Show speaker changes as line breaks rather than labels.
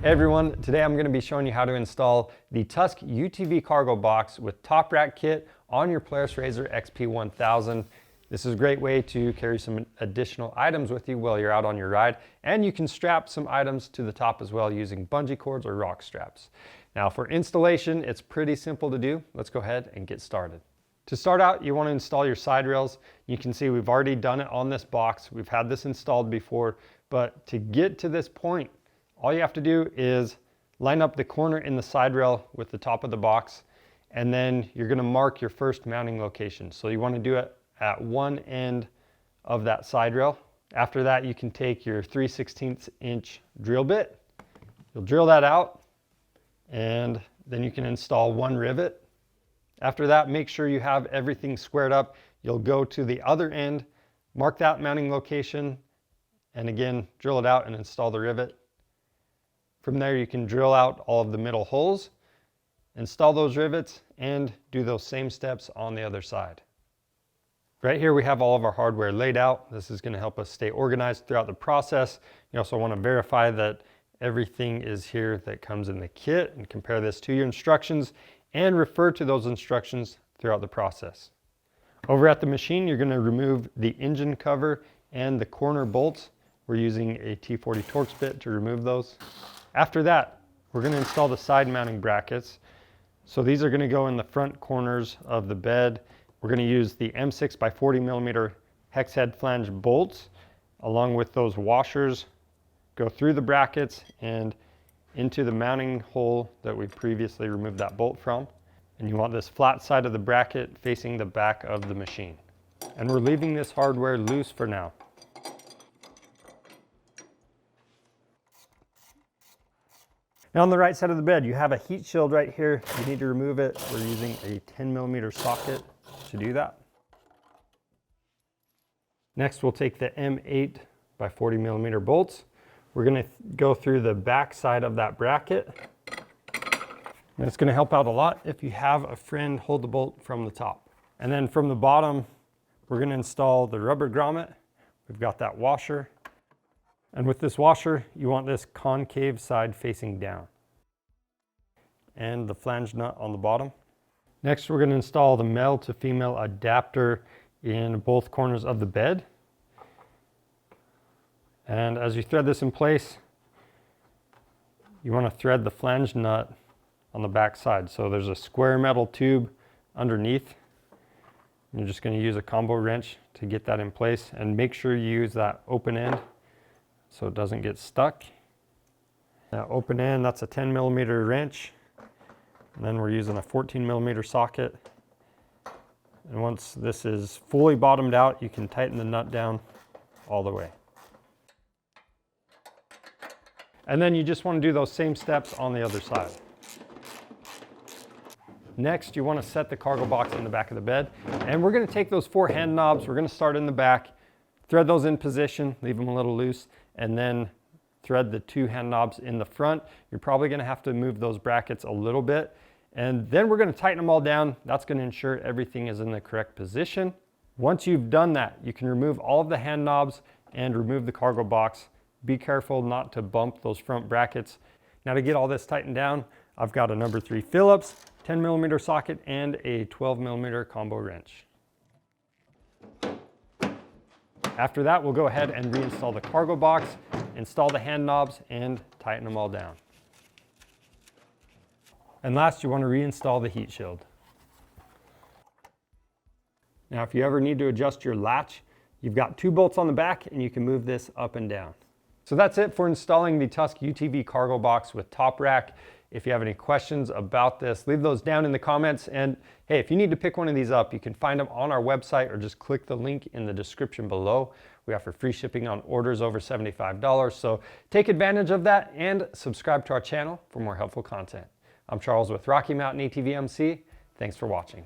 Hey everyone, today I'm going to be showing you how to install the Tusk UTV cargo box with top rack kit on your Polaris RZR XP 1000. This is a great way to carry some additional items with you while you're out on your ride, and you can strap some items to the top as well using bungee cords or rock straps. Now for installation, it's pretty simple to do. Let's go ahead and get started. To start out, you want to install your side rails. You can see we've already done it on this box. We've had this installed before, but to get to this point, all you have to do is line up the corner in the side rail with the top of the box, and then you're going to mark your first mounting location. So you want to do it at one end of that side rail. After that, you can take your 3/16 inch drill bit. You'll drill that out, and then you can install one rivet. After that, make sure you have everything squared up. You'll go to the other end, mark that mounting location, and again, drill it out and install the rivet. From there, you can drill out all of the middle holes, install those rivets, and do those same steps on the other side. Right here, we have all of our hardware laid out. This is going to help us stay organized throughout the process. You also want to verify that everything is here that comes in the kit and compare this to your instructions and refer to those instructions throughout the process. Over at the machine, you're going to remove the engine cover and the corner bolts. We're using a T40 Torx bit to remove those. After that, we're going to install the side mounting brackets. So these are going to go in the front corners of the bed. We're going to use the M6 by 40 millimeter hex head flange bolts along with those washers, go through the brackets and into the mounting hole that we previously removed that bolt from. And you want this flat side of the bracket facing the back of the machine. And we're leaving this hardware loose for now. Now on the right side of the bed, you have a heat shield right here. You need to remove it. We're using a 10 millimeter socket to do that. Next, we'll take the M8 by 40 millimeter bolts. We're going to go through the back side of that bracket. And it's going to help out a lot if you have a friend hold the bolt from the top. And then from the bottom, we're going to install the rubber grommet. We've got that washer. And with this washer, you want this concave side facing down. And the flange nut on the bottom. Next, we're going to install the male to female adapter in both corners of the bed. And as you thread this in place, you want to thread the flange nut on the back side. So there's a square metal tube underneath. You're just going to use a combo wrench to get that in place, and make sure you use that open end so it doesn't get stuck. Now open end, that's a 10 millimeter wrench. And then we're using a 14 millimeter socket. And once this is fully bottomed out, you can tighten the nut down all the way. And then you just want to do those same steps on the other side. Next, you want to set the cargo box in the back of the bed. And we're going to take those 4 hand knobs. We're going to start in the back, thread those in position, leave them a little loose, and then thread the 2 hand knobs in the front. You're probably going to have to move those brackets a little bit. And then we're going to tighten them all down. That's going to ensure everything is in the correct position. Once you've done that, you can remove all of the hand knobs and remove the cargo box. Be careful not to bump those front brackets. Now to get all this tightened down, I've got a number 3 Phillips, 10 millimeter socket, and a 12 millimeter combo wrench. After that, we'll go ahead and reinstall the cargo box, install the hand knobs, and tighten them all down. And last, you want to reinstall the heat shield. Now, if you ever need to adjust your latch, you've got 2 bolts on the back, and you can move this up and down. So that's it for installing the Tusk UTV cargo box with top rack. If you have any questions about this, leave those down in the comments. And hey, if you need to pick one of these up, you can find them on our website or just click the link in the description below. We offer free shipping on orders over $75. So take advantage of that and subscribe to our channel for more helpful content. I'm Charles with Rocky Mountain ATV MC. Thanks for watching.